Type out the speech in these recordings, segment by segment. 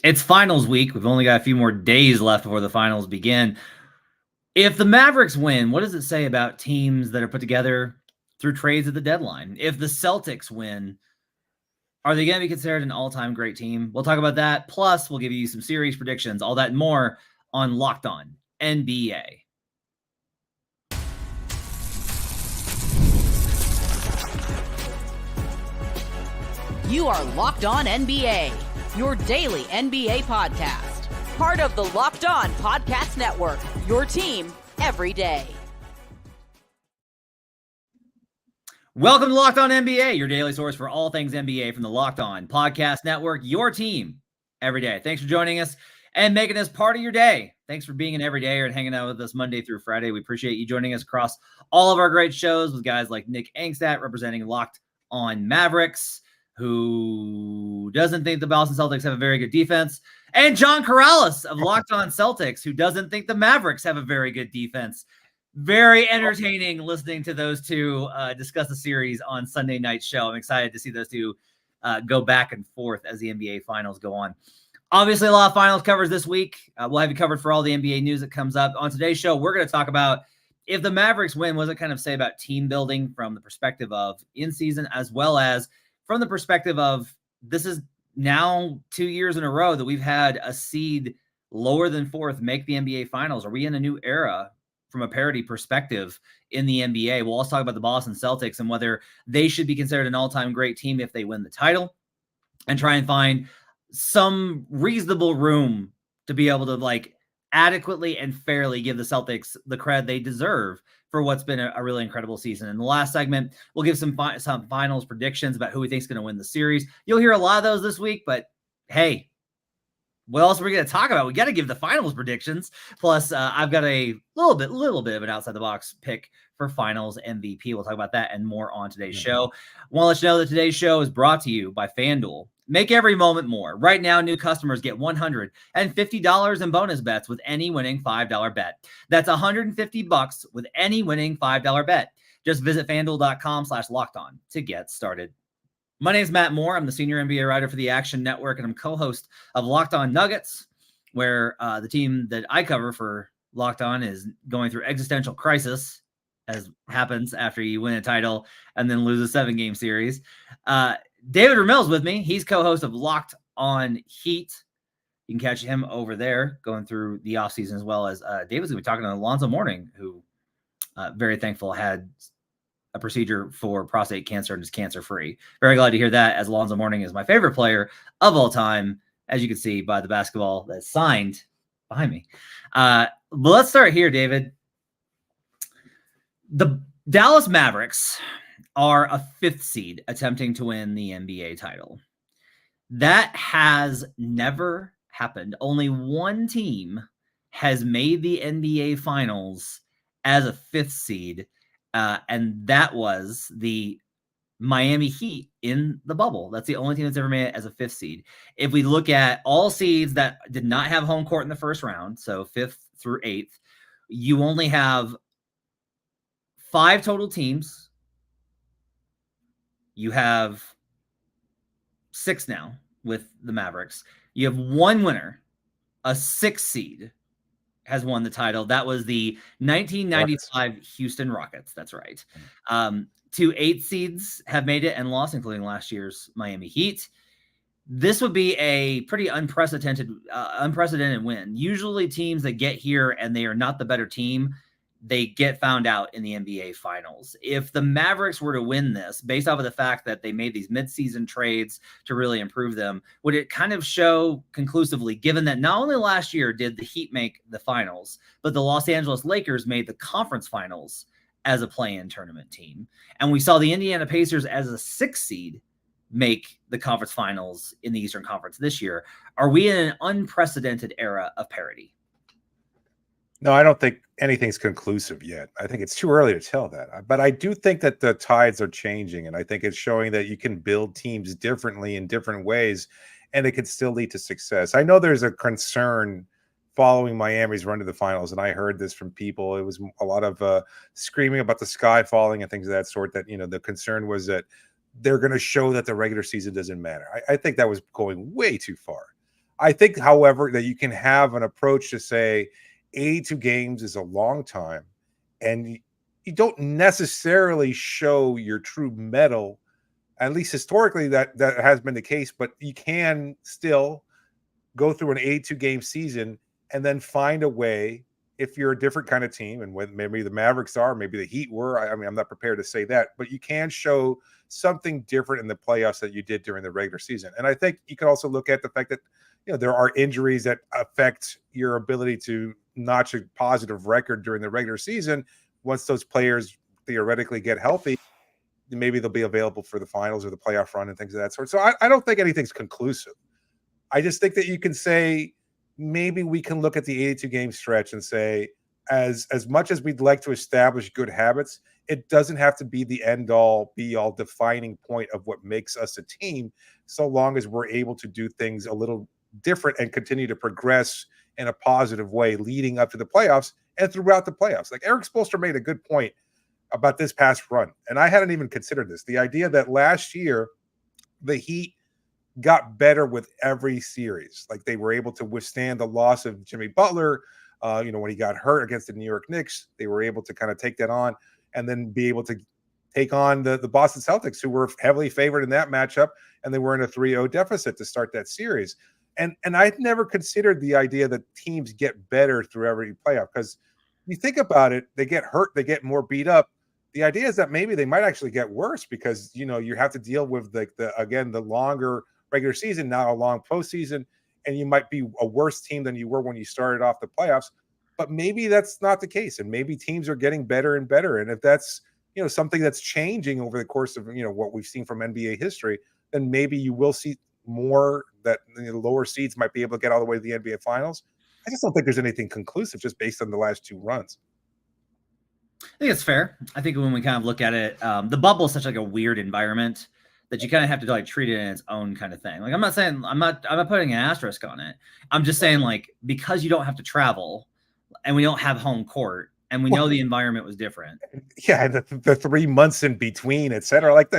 It's finals week. We've only got a few more days left before the finals begin. If the Mavericks win, what does it say about teams that are put together through trades at the deadline? If the Celtics win, are they going to be considered an all-time great team? We'll talk about that. Plus, we'll give you some series predictions, all that and more on Locked On NBA. You are Locked On NBA, your daily NBA podcast. Part of the Locked On Podcast Network, your team every day. Welcome to Locked On NBA, your daily source for all things NBA from the Locked On Podcast Network, your team every day. Thanks for joining us and making us part of your day. Thanks for being an everydayer and hanging out with us Monday through Friday. We appreciate you joining us across all of our great shows with guys like Nick Angstadt representing Locked On Mavericks, who doesn't think the Boston Celtics have a very good defense, and John Corrales of Locked On Celtics, who doesn't think the Mavericks have a very good defense. Very entertaining listening to those two discuss the series on Sunday night's show. I'm excited to see those two go back and forth as the NBA Finals go on. Obviously, a lot of finals covers this week. We'll have you covered for all the NBA news that comes up. On today's show, we're going to talk about if the Mavericks win, what does it kind of say about team building from the perspective of in-season, as well as from the perspective of this is now 2 years in a row that we've had a seed lower than fourth make the NBA Finals. Are we in a new era from a parity perspective in the NBA? We'll also talk about the Boston Celtics and whether they should be considered an all-time great team if they win the title, and try and find some reasonable room to be able to adequately and fairly give the Celtics the credit they deserve for what's been a really incredible season. In the last segment, we'll give some finals predictions about who we think is going to win the series. You'll hear a lot of those this week, but hey, what else are we going to talk about? We got to give the finals predictions. Plus, I've got a little bit of an outside the box pick for finals MVP. We'll talk about that and more on today's show. I want to let you know that today's show is brought to you by FanDuel. Make every moment more. Right now, new customers get $150 in bonus bets with any winning $5 bet. That's $150 with any winning $5 bet. Just visit FanDuel.com/lockedon to get started. My name is Matt Moore. I'm the senior NBA writer for the Action Network, and I'm co-host of Locked On Nuggets, where the team that I cover for Locked On is going through existential crisis, as happens after you win a title and then lose a 7-game series. David Ramil's with me. He's co-host of Locked On Heat. You can catch him over there going through the offseason, as well as David's going to be talking to Alonzo Mourning, who very thankful had a procedure for prostate cancer and is cancer-free. Very glad to hear that, as Alonzo Mourning is my favorite player of all time, as you can see by the basketball that's signed behind me. But let's start here, David. The Dallas Mavericks are a 5th seed attempting to win the NBA title. That has never happened. Only one team has made the NBA Finals as a 5th seed, and that was the Miami Heat in the bubble. That's the only team that's ever made it as a 5th seed. If we look at all seeds that did not have home court in the first round, so 5th through 8th, you only have 5 total teams. You have 6 now with the Mavericks. You have one winner, a 6th seed has won the title. That was the 1995 Houston Rockets. That's right. 2 8 seeds have made it and lost, including last year's Miami Heat. This would be a pretty unprecedented win. Usually teams that get here and they are not the better team, they get found out in the NBA Finals. If the Mavericks were to win this, based off of the fact that they made these midseason trades to really improve them, would it kind of show conclusively, given that not only last year did the Heat make the finals, but the Los Angeles Lakers made the conference finals as a play-in tournament team, and we saw the Indiana Pacers as a 6th seed make the conference finals in the Eastern Conference this year, are we in an unprecedented era of parity? No, I don't think anything's conclusive yet. I think it's too early to tell that. But I do think that the tides are changing, and I think it's showing that you can build teams differently in different ways, and it could still lead to success. I know there's a concern following Miami's run to the finals, and I heard this from people. It was a lot of screaming about the sky falling and things of that sort, that, the concern was that they're going to show that the regular season doesn't matter. I think that was going way too far. I think, however, that you can have an approach to say 82 games is a long time, and you don't necessarily show your true mettle. At least historically, that has been the case. But you can still go through an 82 game season and then find a way. If you're a different kind of team, and when maybe the Mavericks are, maybe the Heat were, I mean, I'm not prepared to say that, but you can show something different in the playoffs that you did during the regular season. And I think you can also look at the fact that, there are injuries that affect your ability to notch a positive record during the regular season. Once those players theoretically get healthy, maybe they'll be available for the finals or the playoff run and things of that sort. So I don't think anything's conclusive. I just think that you can say, maybe we can look at the 82 game stretch and say, as much as we'd like to establish good habits, it doesn't have to be the end all be all defining point of what makes us a team, so long as we're able to do things a little different and continue to progress in a positive way leading up to the playoffs and throughout the playoffs. Like Eric Spoelstra made a good point about this past run, and I hadn't even considered this. The idea that last year the Heat got better with every series. Like they were able to withstand the loss of Jimmy Butler. When he got hurt against the New York Knicks, they were able to kind of take that on and then be able to take on the Boston Celtics, who were heavily favored in that matchup, and they were in a 3-0 deficit to start that series. And I'd never considered the idea that teams get better through every playoff, because you think about it, they get hurt, they get more beat up. The idea is that maybe they might actually get worse because, you have to deal with the longer regular season, now a long postseason, and you might be a worse team than you were when you started off the playoffs. But maybe that's not the case, and maybe teams are getting better and better. And if that's something that's changing over the course of what we've seen from NBA history, then maybe you will see more that the lower seeds might be able to get all the way to the NBA Finals. I just don't think there's anything conclusive just based on the last two runs. I think it's fair. I think when we kind of look at it, the bubble is such like a weird environment that you kind of have to treat it in its own kind of thing. Like I'm not putting an asterisk on it. I'm just saying because you don't have to travel and we don't have home court and we know the environment was different. Yeah. The 3 months in between, et cetera. Like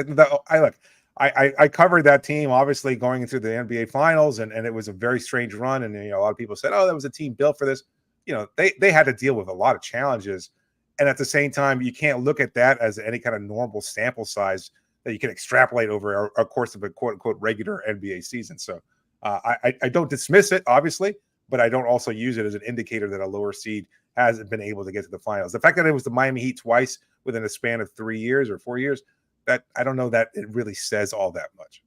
I covered that team obviously going into the NBA Finals, and it was a very strange run. And a lot of people said, oh, that was a team built for this. They had to deal with a lot of challenges. And at the same time, you can't look at that as any kind of normal sample size that you can extrapolate over a course of a quote unquote regular NBA season. So I don't dismiss it, obviously, but I don't also use it as an indicator that a lower seed hasn't been able to get to the finals. The fact that it was the Miami Heat twice within a span of 3 years or 4 years, that I don't know that it really says all that much.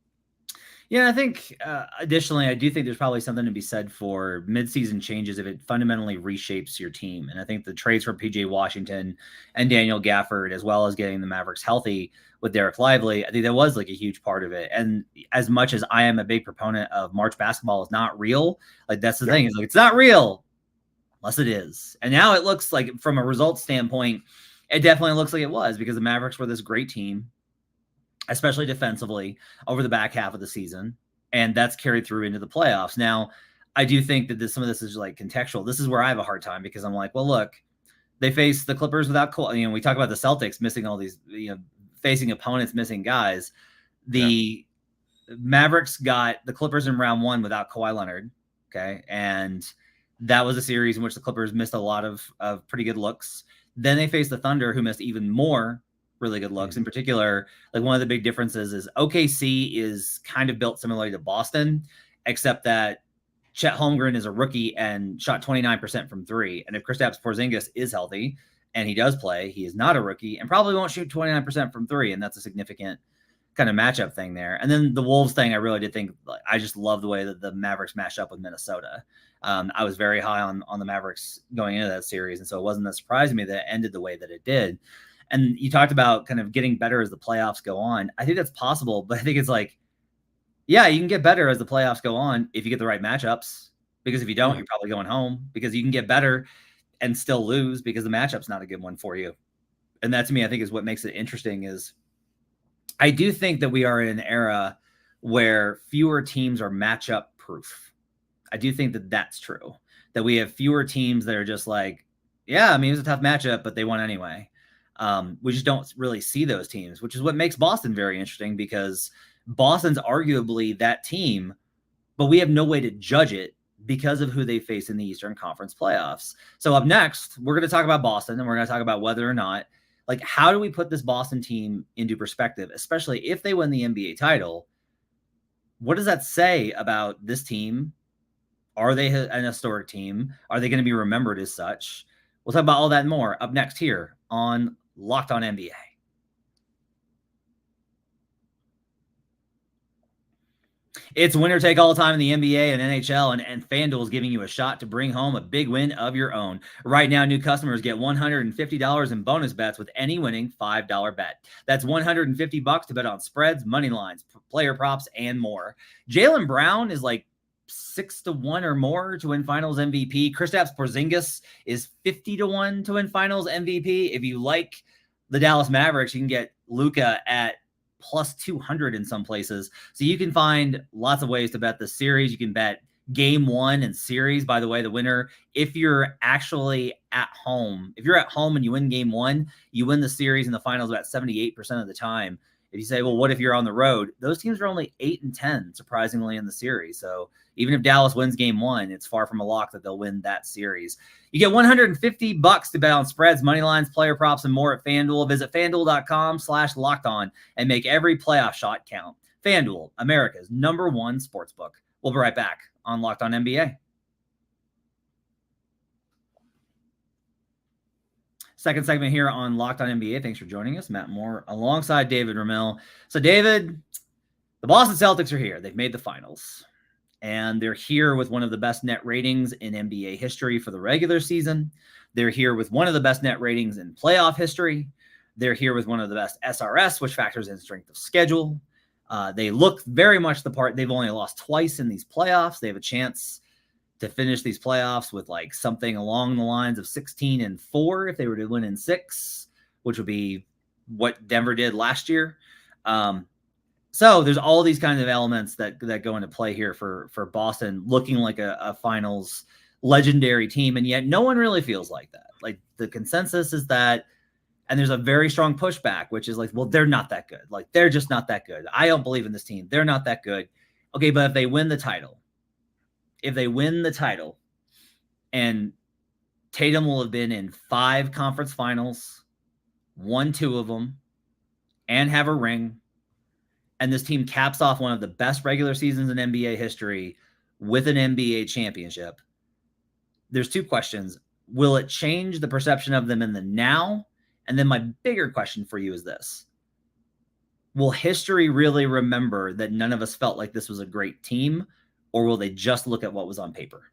Yeah, I think additionally, I do think there's probably something to be said for midseason changes if it fundamentally reshapes your team. And I think the trades for PJ Washington and Daniel Gafford, as well as getting the Mavericks healthy with Derek Lively, I think that was a huge part of it. And as much as I am a big proponent of March basketball is not real, that's the thing, is it's not real unless it is. And now it looks like, from a results standpoint, it definitely looks like it was, because the Mavericks were this great team, especially defensively, over the back half of the season. And that's carried through into the playoffs. Now, I do think that some of this is contextual. This is where I have a hard time, because I'm well, look, they face the Clippers without Kawhi. We talk about the Celtics missing all these, facing opponents, missing guys. The Mavericks got the Clippers in round one without Kawhi Leonard. Okay. And that was a series in which the Clippers missed a lot of pretty good looks. Then they faced the Thunder, who missed even more really good looks. In particular, one of the big differences is OKC is kind of built similarly to Boston, except that Chet Holmgren is a rookie and shot 29% from three. And if Kristaps Porzingis is healthy, and he does play, he is not a rookie and probably won't shoot 29% from three. And that's a significant kind of matchup thing there. And then the Wolves thing, I really did think, I just love the way that the Mavericks matched up with Minnesota. I was very high on the Mavericks going into that series. And so it wasn't that surprising me that it ended the way that it did. And you talked about kind of getting better as the playoffs go on. I think that's possible, but I think it's yeah, you can get better as the playoffs go on if you get the right matchups, because if you don't, you're probably going home, because you can get better and still lose because the matchup's not a good one for you. And that, to me, I think is what makes it interesting. Is I do think that we are in an era where fewer teams are matchup proof. I do think that that's true, that we have fewer teams that are just yeah, it was a tough matchup, but they won anyway. We just don't really see those teams, which is what makes Boston very interesting, because Boston's arguably that team but we have no way to judge it because of who they face in the Eastern Conference playoffs. So up next, we're going to talk about Boston, and we're going to talk about whether or not, like, how do we put this Boston team into perspective, especially if they win the NBA title? What does that say about this team? Are they an historic team? Are they going to be remembered as such? We'll talk about all that and more up next here on Locked On NBA. It's winner take all time in the NBA and NHL, and FanDuel is giving you a shot to bring home a big win of your own. Right now, new customers get $150 in bonus bets with any winning $5 bet. That's $150 to bet on spreads, money lines, player props, and more. Jaylen Brown is like 6-1 or more to win Finals MVP. Kristaps Porzingis is 50-1 to win Finals MVP. If you like the Dallas Mavericks, you can get Luka at plus 200 in some places. So you can find lots of ways to bet the series. You can bet game one and series, by the way, the winner. If you're actually at home, if you're at home and you win game one, you win the series and the finals about 78% of the time. If you say, well, what if you're on the road? Those teams are only 8-10, surprisingly, in the series. So even if Dallas wins game one, it's far from a lock that they'll win that series. You get $150 to bet on spreads, money lines, player props, and more at FanDuel. Visit FanDuel.com/lockedon and make every playoff shot count. FanDuel, America's #1 sportsbook. We'll be right back on Locked On NBA. Second segment here on Locked On NBA. Thanks for joining us. Matt Moore alongside David Ramil. So, David, the Boston Celtics are here. They've made the finals. And they're here with one of the best net ratings in NBA history for the regular season. They're here with one of the best net ratings in playoff history. They're here with one of the best SRS, which factors in strength of schedule. They look very much the part. They've only lost twice in these playoffs. They have a chance to finish these playoffs with like something along the lines of 16-4 if they were to win in 6, which would be what Denver did last year. So there's all these kinds of elements that go into play here for Boston looking like a finals legendary team. And yet no one really feels like that. Like the consensus is that, and there's a very strong pushback, which is like, well, they're not that good. Like they're just not that good. I don't believe in this team. They're not that good. Okay. But if they win the title, and Tatum will have been in 5 conference finals, won 2 of them, and have a ring, and this team caps off one of the best regular seasons in NBA history with an NBA championship, there's 2 questions. Will it change the perception of them in the now? And then my bigger question for you is this. Will history really remember that none of us felt like this was a great team, or will they just look at what was on paper?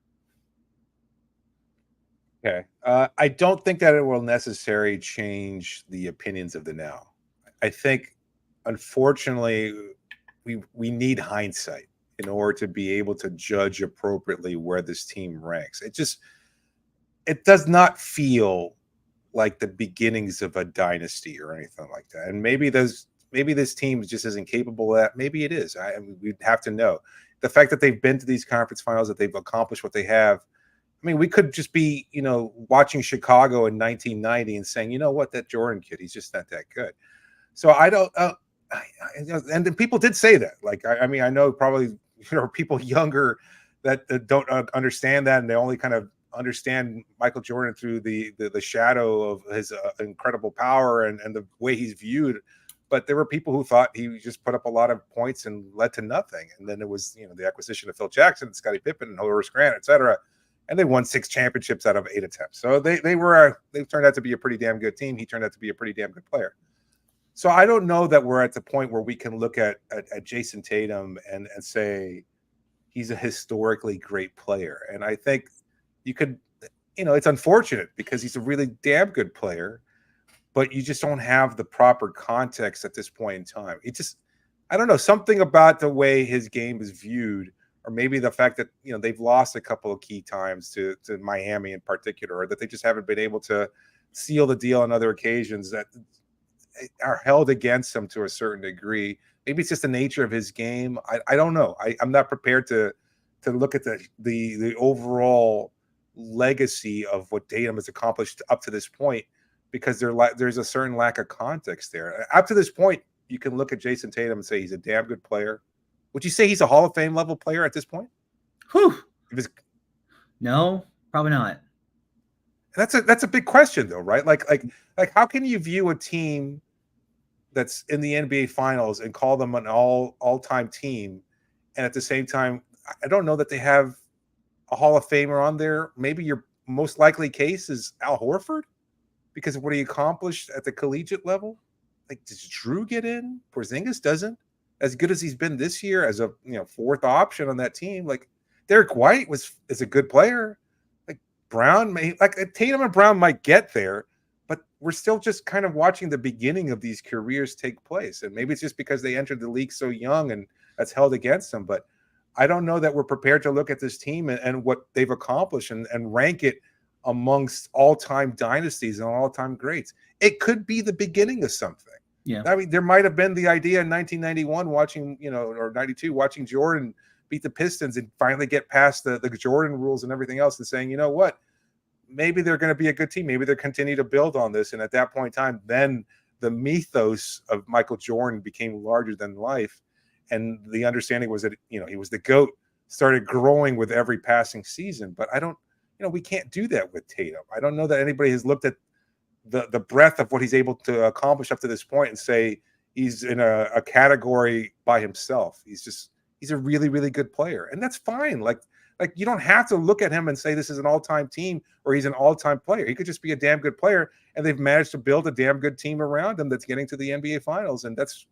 Okay. I don't think that it will necessarily change the opinions of the now. I think, unfortunately, we need hindsight in order to be able to judge appropriately where this team ranks. It does not feel like the beginnings of a dynasty or anything like that. And maybe this team just isn't capable of that. Maybe it is. We'd have to know. The fact that they've been to these conference finals, that they've accomplished what they have. I mean, we could just be, watching Chicago in 1990 and saying, you know what, that Jordan kid, he's just not that good. So I don't, and then people did say that. Like, I mean, I know probably people younger that don't understand that, and they only kind of understand Michael Jordan through the shadow of his incredible power and the way he's viewed. But there were people who thought he just put up a lot of points and led to nothing. And then it was, the acquisition of Phil Jackson, Scottie Pippen, and Horace Grant, et cetera. And they won 6 championships out of 8 attempts. So they turned out to be a pretty damn good team. He turned out to be a pretty damn good player. So I don't know that we're at the point where we can look at Jason Tatum and say he's a historically great player. And I think you could, it's unfortunate because he's a really damn good player, but you just don't have the proper context at this point in time. I don't know, something about the way his game is viewed, or maybe the fact that, they've lost a couple of key times to Miami in particular, or that they just haven't been able to seal the deal on other occasions that are held against him to a certain degree. Maybe it's just the nature of his game. I don't know. I'm not prepared to look at the overall legacy of what Tatum has accomplished up to this point, because there's a certain lack of context there. Up to this point, you can look at Jason Tatum and say he's a damn good player. Would you say he's a Hall of Fame level player at this point? Whew. No, probably not. That's a big question though, right? Like how can you view a team that's in the NBA Finals and call them an all-time team, and at the same time, I don't know that they have a Hall of Famer on there. Maybe your most likely case is Al Horford because of what he accomplished at the collegiate level. Like, does Drew get in? Porzingis doesn't. As good as he's been this year as a fourth option on that team. Like Derek White is a good player. Like Brown Tatum and Brown might get there, but we're still just kind of watching the beginning of these careers take place. And maybe it's just because they entered the league so young and that's held against them. But I don't know that we're prepared to look at this team and what they've accomplished and rank it amongst all-time dynasties and all-time greats. It could be the beginning of something. Yeah. I mean, there might have been the idea in 1991 watching, or 92, watching Jordan beat the Pistons and finally get past the Jordan rules and everything else and saying, you know what, maybe they're going to be a good team. Maybe they'll continue to build on this. And at that point in time, then the mythos of Michael Jordan became larger than life. And the understanding was that, he was the GOAT, started growing with every passing season. But we can't do that with Tatum. I don't know that anybody has looked at the breadth of what he's able to accomplish up to this point and say he's in a category by himself. He's a really, really good player. And that's fine. Like you don't have to look at him and say this is an all-time team or he's an all-time player. He could just be a damn good player, and they've managed to build a damn good team around him that's getting to the NBA Finals, and that's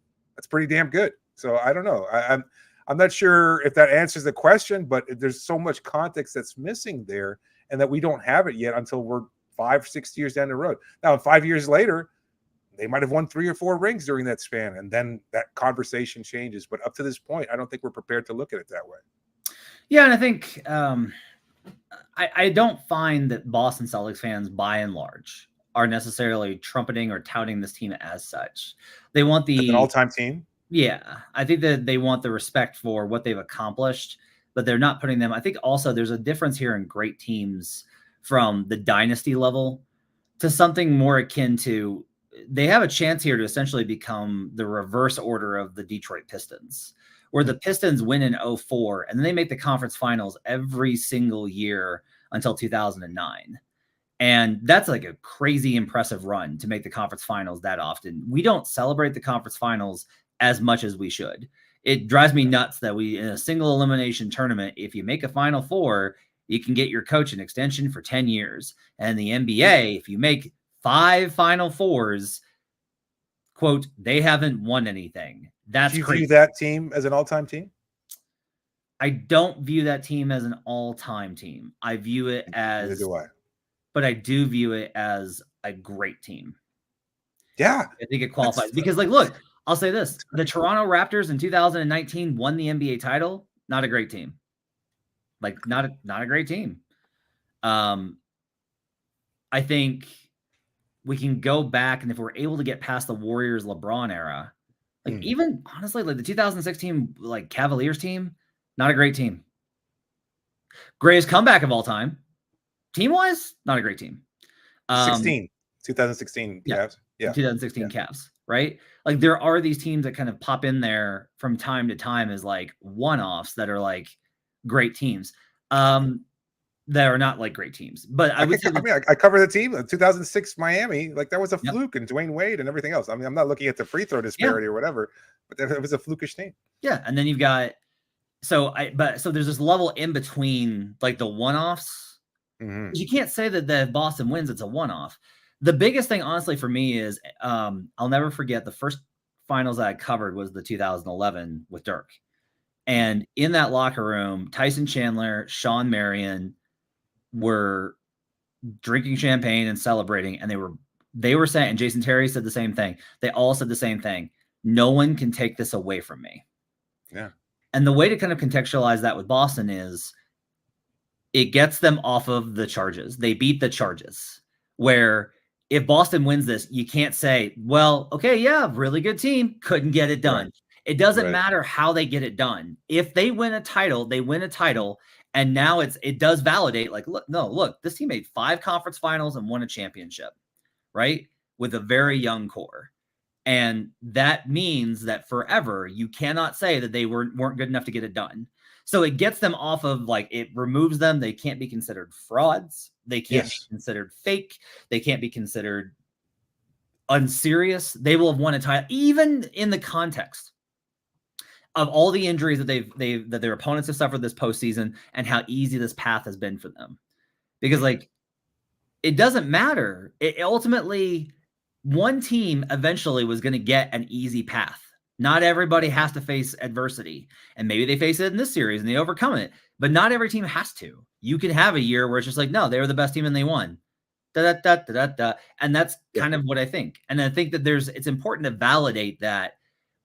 pretty damn good. So I don't know. I'm not sure if that answers the question, but there's so much context that's missing there, and that we don't have it yet until we're 5-6 years down the road. Now, 5 years later, they might have won 3 or 4 rings during that span, and then that conversation changes. But up to this point, I don't think we're prepared to look at it that way. Yeah, and I think I don't find that Boston Celtics fans, by and large, are necessarily trumpeting or touting this team as such. They want an all-time team. Yeah, I think that they want the respect for what they've accomplished, but they're not putting them. I think also there's a difference here in great teams from the dynasty level to something more akin to, they have a chance here to essentially become the reverse order of the Detroit Pistons, where the Pistons win in 2004 and then they make the conference finals every single year until 2009. And that's like a crazy impressive run to make the conference finals that often. We don't celebrate the conference finals as much as we should. It drives me nuts that we, in a single elimination tournament, if you make a Final Four, you can get your coach an extension for 10 years. And the NBA, if you make 5 Final Fours, quote, they haven't won anything. That's Do you crazy. view that team as an all-time team? I don't view that team as an all-time team. I view it as, Neither do I. But I do view it as a great team. Yeah. I think it qualifies because, like, look, I'll say this. The Toronto Raptors in 2019 won the NBA title. Not a great team. Like, not a great team. I think we can go back, and if we're able to get past the Warriors LeBron era, like even honestly, like the 2016 like Cavaliers team, not a great team. Greatest comeback of all time. Team-wise, not a great team. 2016 Cavs. Yeah. 2016 Cavs, right? Like there are these teams that kind of pop in there from time to time as like one-offs that are like great teams. That are not like great teams. But I cover the team, 2006 Miami. Like that was a fluke, and Dwayne Wade and everything else. I mean, I'm not looking at the free throw disparity or whatever, but it was a flukish team. Yeah, and then you've got so there's this level in between like the one-offs. Mm-hmm. You can't say that the Boston wins, it's a one-off. The biggest thing, honestly, for me is I'll never forget the first finals that I covered was the 2011 with Dirk. And in that locker room, Tyson Chandler, Sean Marion were drinking champagne and celebrating, and they were saying, and Jason Terry said the same thing. They all said the same thing. No one can take this away from me. Yeah. And the way to kind of contextualize that with Boston is it gets them off of the charges. They beat the charges, where if Boston wins this, you can't say, well, okay, yeah, really good team, couldn't get it done. Right. It doesn't matter how they get it done. If they win a title, they win a title. And now it does validate, like, look, this team made 5 conference finals and won a championship, right? With a very young core. And that means that forever you cannot say that they weren't good enough to get it done. So it gets them off of, like, it removes them. They can't be considered frauds. They can't be considered fake. They can't be considered unserious. They will have won a title, even in the context of all the injuries that their opponents have suffered this postseason and how easy this path has been for them. Because, like, it doesn't matter. It ultimately, one team eventually was going to get an easy path. Not everybody has to face adversity, and maybe they face it in this series and they overcome it, but not every team has to. You can have a year where it's just like, no, they were the best team and they won. And that's kind of what I think. And I think that it's important to validate that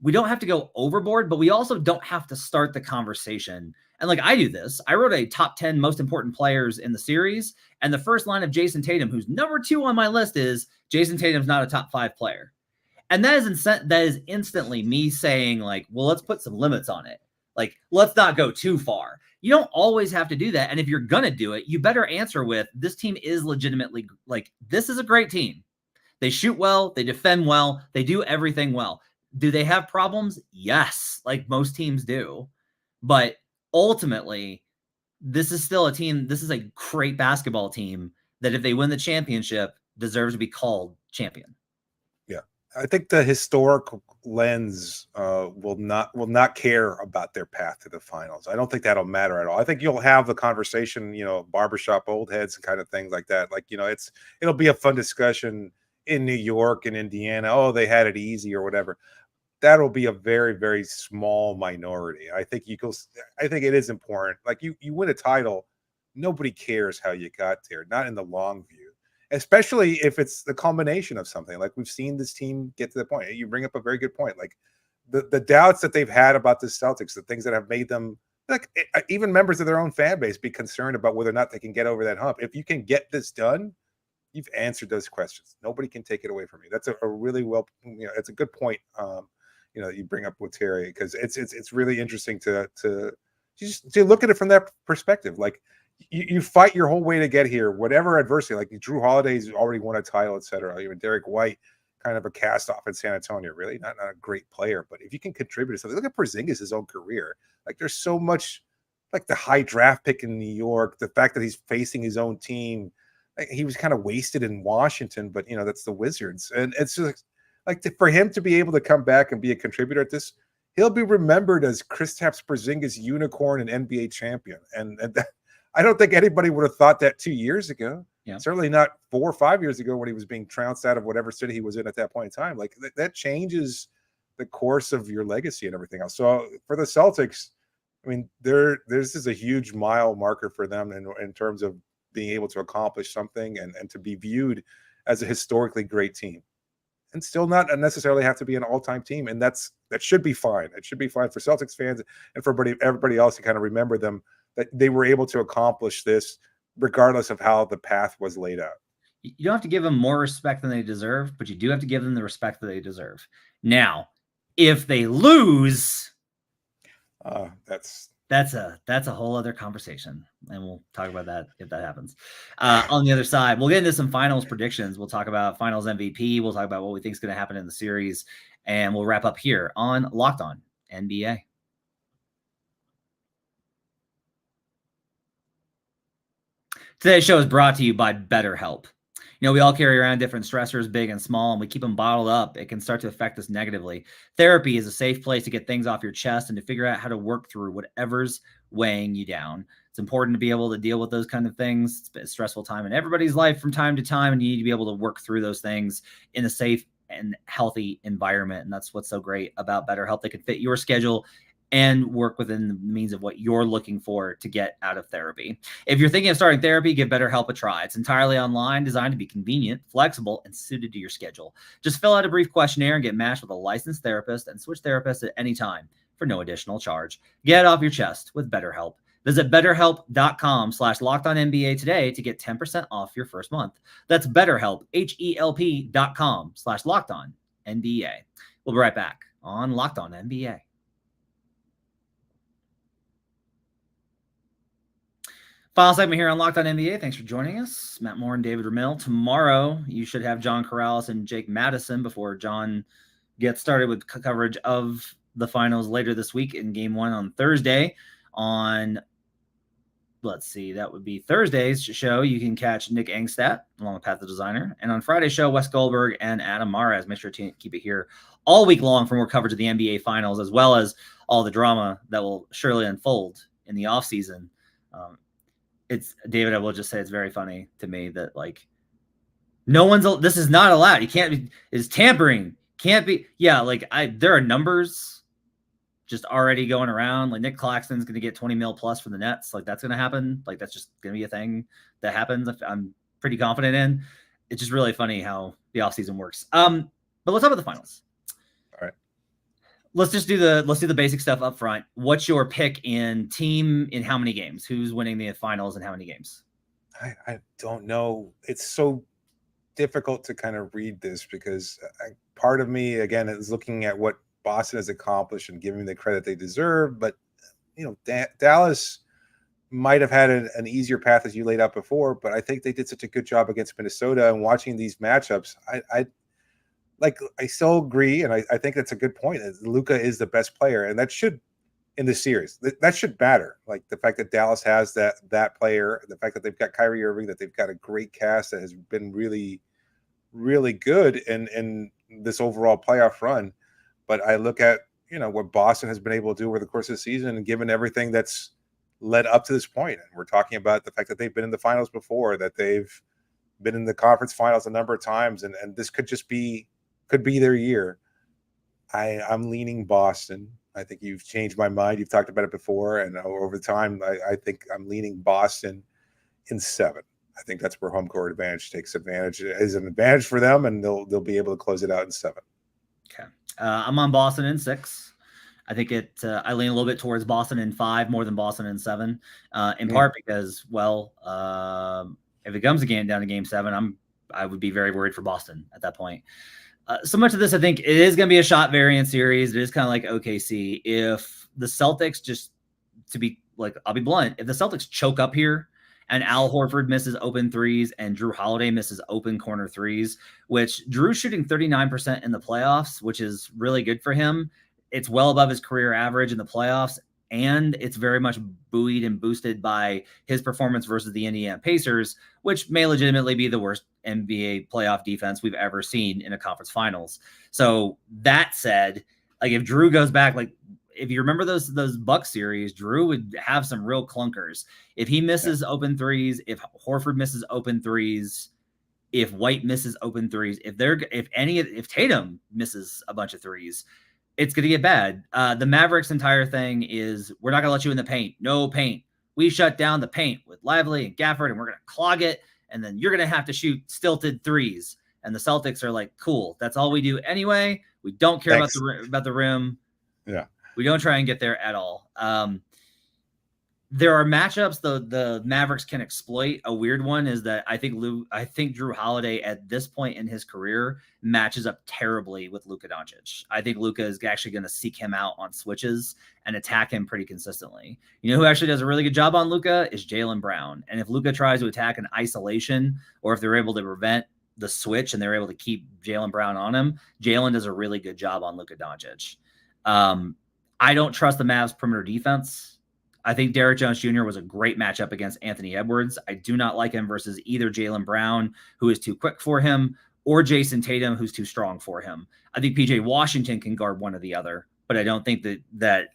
we don't have to go overboard, but we also don't have to start the conversation. And like, I do this. I wrote a top 10 most important players in the series, and the first line of Jason Tatum, who's number 2 on my list, is Jason Tatum's not a top 5 player. And that is instantly me saying, like, well, let's put some limits on it. Like, let's not go too far. You don't always have to do that. And if you're going to do it, you better answer with, this team is legitimately, like, this is a great team. They shoot well. They defend well. They do everything well. Do they have problems? Yes, like most teams do. But ultimately, this is still a team. This is a great basketball team that, if they win the championship, deserves to be called champion. I think the historical lens will not care about their path to the finals. I don't think that'll matter at all. I think you'll have the conversation, barbershop old heads and kind of things like that. Like, it'll be a fun discussion in New York and Indiana. Oh, they had it easy or whatever. That'll be a very, very small minority. I think it is important. Like, you win a title, nobody cares how you got there, not in the long view. Especially if it's the culmination of something. Like, we've seen this team get to the point. You bring up a very good point. Like, the doubts that they've had about the Celtics, the things that have made them, like, even members of their own fan base, be concerned about whether or not they can get over that hump. If you can get this done, you've answered those questions. Nobody can take it away from you. That's a really well, it's a good point. You bring up with Terry, because it's really interesting to look at it from that perspective. Like, you fight your whole way to get here, whatever adversity. Like, Drew Holiday's already won a title, etc. Even Derek White, kind of a cast off in San Antonio, really not a great player, but if you can contribute to something, look at Porzingis' own career. Like, there's so much, like the high draft pick in New York, the fact that he's facing his own team. Like, he was kind of wasted in Washington, but that's the Wizards, and it's just like for him to be able to come back and be a contributor at this, he'll be remembered as Kristaps Porzingis unicorn and NBA champion, and that, I don't think anybody would have thought that 2 years ago. Yeah. Certainly not 4 or 5 years ago, when he was being trounced out of whatever city he was in at that point in time. Like, that changes the course of your legacy and everything else. So for the Celtics, I mean, this is a huge mile marker for them in terms of being able to accomplish something and to be viewed as a historically great team, and still not necessarily have to be an all-time team. And that should be fine. It should be fine for Celtics fans and for everybody else to kind of remember them, that they were able to accomplish this regardless of how the path was laid out. You don't have to give them more respect than they deserve, but you do have to give them the respect that they deserve. Now, if they lose, that's a whole other conversation, and we'll talk about that if that happens. On the other side, we'll get into some finals predictions. We'll talk about finals MVP. We'll talk about what we think is going to happen in the series, and we'll wrap up here on Locked On NBA. Today's show is brought to you by BetterHelp. We all carry around different stressors, big and small, and we keep them bottled up. It can start to affect us negatively. Therapy is a safe place to get things off your chest and to figure out how to work through whatever's weighing you down. It's important to be able to deal with those kind of things. It's a stressful time in everybody's life from time to time, and you need to be able to work through those things in a safe and healthy environment. And that's what's so great about BetterHelp. They can fit your schedule and work within the means of what you're looking for to get out of therapy. If you're thinking of starting therapy, give BetterHelp a try. It's entirely online, designed to be convenient, flexible, and suited to your schedule. Just fill out a brief questionnaire and get matched with a licensed therapist, and switch therapists at any time for no additional charge. Get it off your chest with BetterHelp. Visit BetterHelp.com/LockedOnNBA today to get 10% off your first month. That's BetterHelp, HELP.com/LockedOnNBA. We'll be right back on Locked On NBA. Final segment here on Locked On NBA. Thanks for joining us. Matt Moore and David Ramil. Tomorrow, you should have John Corrales and Jake Madison before John get started with coverage of the finals later this week in game 1 on Thursday. On, let's see, that would be Thursday's show. You can catch Nick Engstadt along with Pat the Designer. And on Friday's show, Wes Goldberg and Adam Mares. Make sure to keep it here all week long for more coverage of the NBA finals, as well as all the drama that will surely unfold in the offseason. It's David, I will just say it's very funny to me that like no one's, this is not allowed. You can't be, is tampering. Can't be. Yeah. Like there are numbers just already going around. Like Nick Claxton's going to get 20 mil plus from the Nets. Like that's going to happen. Like that's just going to be a thing that happens. I'm pretty confident in. It's just really funny how the offseason works. But let's talk about the finals. All right. Let's do the basic stuff up front. What's your pick in team in how many games? Who's winning the finals and how many games? I don't know. It's so difficult to kind of read this because part of me, again, is looking at what Boston has accomplished and giving the credit they deserve. But, Dallas might have had an easier path as you laid out before, but I think they did such a good job against Minnesota. And watching these matchups, I still agree, and I think that's a good point. Luka is the best player, and that should, in the series, that should matter. Like the fact that Dallas has that player, the fact that they've got Kyrie Irving, that they've got a great cast that has been really, really good in this overall playoff run. But I look at what Boston has been able to do over the course of the season, and given everything that's led up to this point, and we're talking about the fact that they've been in the finals before, that they've been in the conference finals a number of times, and this could be their year. I'm leaning Boston. I think you've changed my mind. You've talked about it before, and over time, I think I'm leaning Boston in 7. I think that's where home court advantage is an advantage for them, and they'll be able to close it out in 7. Okay, I'm on Boston in 6. I think I lean a little bit towards Boston in 5 more than Boston in 7, in part because, if it comes again down to game 7, I would be very worried for Boston at that point. So much of this, I think it is going to be a shot variant series. It is kind of like OKC. If the Celtics I'll be blunt. If the Celtics choke up here and Al Horford misses open threes and Drew Holiday misses open corner threes, which Drew's shooting 39% in the playoffs, which is really good for him. It's well above his career average in the playoffs. And it's very much buoyed and boosted by his performance versus the Indiana Pacers, which may legitimately be the worst NBA playoff defense we've ever seen in a conference finals. So that said, like if Drew goes back, like if you remember those Bucks series, Drew would have some real clunkers. If he misses open threes, if Horford misses open threes, if White misses open threes, if Tatum misses a bunch of threes, it's going to get bad. The Mavericks' entire thing is we're not going to let you in the paint. No paint. We shut down the paint with Lively and Gafford, and we're going to clog it, and then you're going to have to shoot stilted threes. And the Celtics are like, cool, that's all we do anyway. We don't care about the rim. Yeah. We don't try and get there at all. There are matchups the Mavericks can exploit. A weird one is that I think Drew Holiday at this point in his career matches up terribly with Luka Doncic. I think Luka is actually going to seek him out on switches and attack him pretty consistently. You know who actually does a really good job on Luka is Jaylen Brown. And if Luka tries to attack in isolation, or if they're able to prevent the switch and they're able to keep Jaylen Brown on him, Jaylen does a really good job on Luka Doncic. I don't trust the Mavs perimeter defense. I think Derrick Jones Jr. was a great matchup against Anthony Edwards. I do not like him versus either Jaylen Brown, who is too quick for him, or Jason Tatum, who's too strong for him. I think PJ Washington can guard one or the other, but I don't think but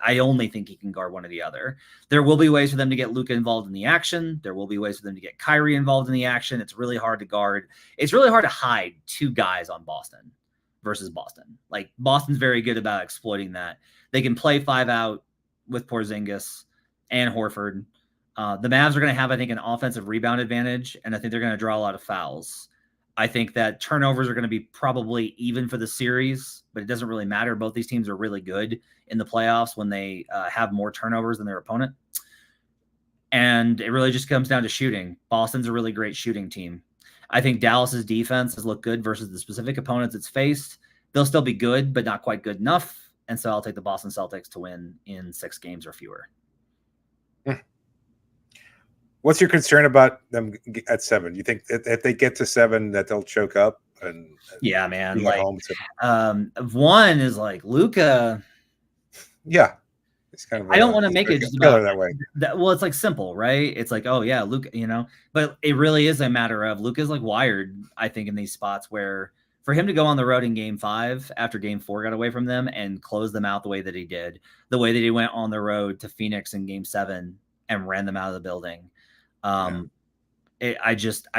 I only think he can guard one or the other. There will be ways for them to get Luka involved in the action. There will be ways for them to get Kyrie involved in the action. It's really hard to guard. It's really hard to hide 2 guys on Boston versus Boston. Like Boston's very good about exploiting that. They can play 5 out with Porzingis and Horford. The Mavs are going to have, I think, an offensive rebound advantage, and I think they're going to draw a lot of fouls. I think that turnovers are going to be probably even for the series, but it doesn't really matter. Both these teams are really good in the playoffs when they have more turnovers than their opponent. And it really just comes down to shooting. Boston's a really great shooting team. I think Dallas's defense has looked good versus the specific opponents it's faced. They'll still be good, but not quite good enough. And so I'll take the Boston Celtics to win in 6 games or fewer. What's your concern about them at 7? You think if they get to 7 that they'll choke up? and Yeah, man. being at Like, home to one is like Luka. yeah. It's kind of I don't want to he's make like it a just killer about that way. that. Well, it's like simple, right? It's like, oh yeah, Luka, but it really is a matter of Luka's like wired, I think, in these spots where for him to go on the road in game 5 after game 4 got away from them and close them out the way that he did, the way that he went on the road to Phoenix in game 7 and ran them out of the building. I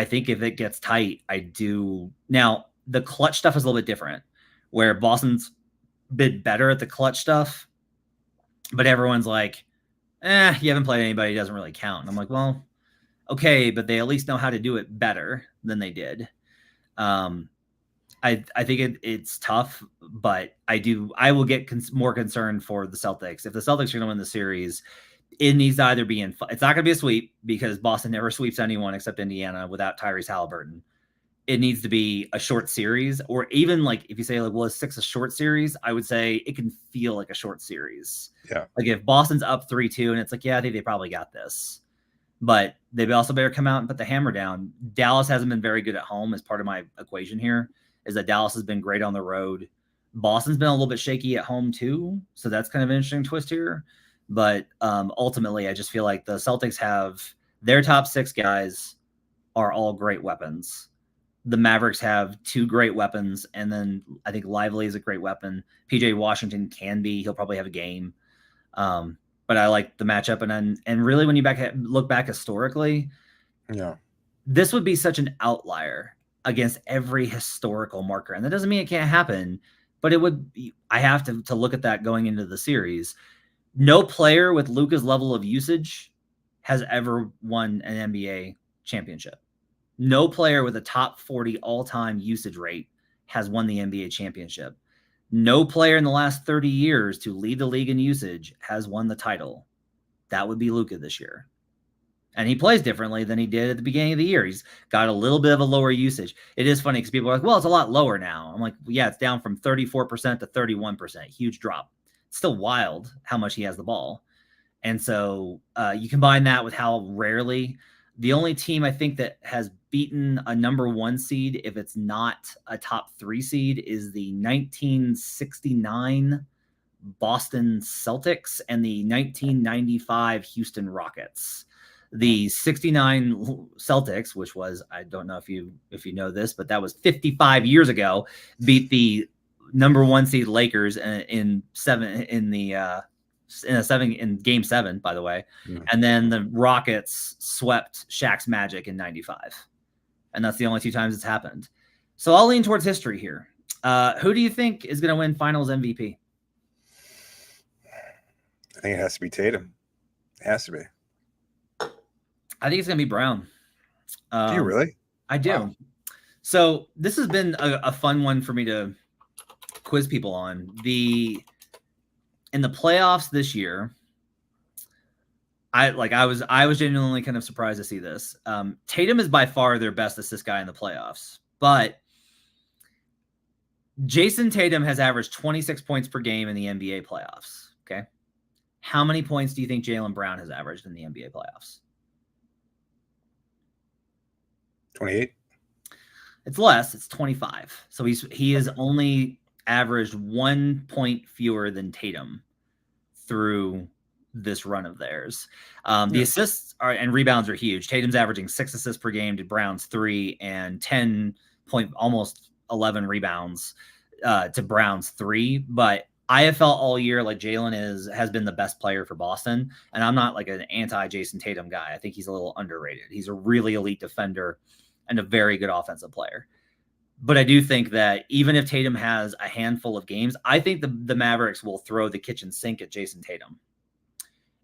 think if it gets tight, I do. Now, the clutch stuff is a little bit different, where Boston's been better at the clutch stuff, but everyone's like, you haven't played anybody, it doesn't really count. And I'm like, well, okay, but they at least know how to do it better than they did. I think it's tough, but I will get more concerned for the Celtics. If the Celtics are going to win the series, it needs to either be it's not going to be a sweep because Boston never sweeps anyone except Indiana without Tyrese Halliburton. It needs to be a short series, or even like if you say like, well, is 6 a short series? I would say it can feel like a short series. Yeah. Like if Boston's up 3-2 and it's like, yeah, I think they probably got this, but they also better come out and put the hammer down. Dallas hasn't been very good at home as part of my equation here is that Dallas has been great on the road. Boston's been a little bit shaky at home too. So that's kind of an interesting twist here. But ultimately, I just feel like the Celtics have their top 6 guys are all great weapons. The Mavericks have 2 great weapons, and then I think Lively is a great weapon. PJ Washington can be; he'll probably have a game. But I like the matchup, and really, when you look back historically, this would be such an outlier against every historical marker, and that doesn't mean it can't happen. But it would. I have to look at that going into the series. No player with Luka's level of usage has ever won an NBA championship. No player with a top 40 all-time usage rate has won the NBA championship. No player in the last 30 years to lead the league in usage has won the title. That would be Luka this year. And he plays differently than he did at the beginning of the year. He's got a little bit of a lower usage. It is funny because people are like, well, it's a lot lower now. I'm like, yeah, it's down from 34% to 31%. Huge drop. Still wild how much he has the ball. And so you combine that with how rarely the only team I think that has beaten a number 1 seed, if it's not a top 3 seed, is the 1969 Boston Celtics and the 1995 Houston Rockets. The 69 Celtics, which was, I don't know if you know this, but that was 55 years ago, beat the number 1 seed Lakers in game 7, by the way. And then the Rockets swept Shaq's Magic in 95. And that's the only 2 times it's happened. So I'll lean towards history here. Who do you think is going to win finals MVP? I think it has to be Tatum. It has to be. I think it's going to be Brown. Do you really? I do. Wow. So this has been a fun one for me to quiz people on. In the playoffs this year, I was genuinely kind of surprised to see this. Tatum is by far their best assist guy in the playoffs, but Jason Tatum has averaged 26 points per game in the NBA playoffs. Okay. How many points do you think Jaylen Brown has averaged in the NBA playoffs? 28. It's less. It's 25. So he has only averaged 1 point fewer than Tatum through this run of theirs. The assists and rebounds are huge. Tatum's averaging 6 assists per game to Brown's 3 and 10 point, almost 11 rebounds to Brown's 3. But I have felt all year like Jaylen has been the best player for Boston. And I'm not like an anti-Jason Tatum guy. I think he's a little underrated. He's a really elite defender and a very good offensive player. But I do think that even if Tatum has a handful of games, I think the Mavericks will throw the kitchen sink at Jason Tatum.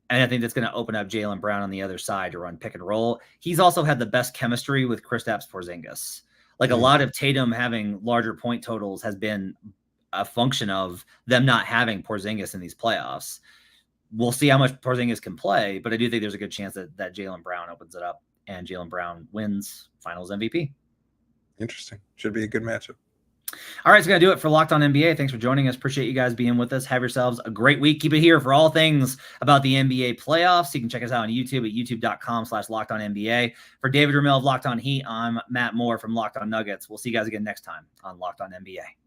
And I think that's going to open up Jaylen Brown on the other side to run pick and roll. He's also had the best chemistry with Kristaps Porzingis. Like a lot of Tatum having larger point totals has been a function of them not having Porzingis in these playoffs. We'll see how much Porzingis can play, but I do think there's a good chance that Jaylen Brown opens it up and Jaylen Brown wins Finals MVP. Interesting. Should be a good matchup. All right, it's going to do it for Locked On NBA. Thanks for joining us. Appreciate you guys being with us. Have yourselves a great week. Keep it here for all things about the NBA playoffs. You can check us out on YouTube at youtube.com/LockedOnNBA. For David Ramil of Locked On Heat, I'm Matt Moore from Locked On Nuggets. We'll see you guys again next time on Locked On NBA.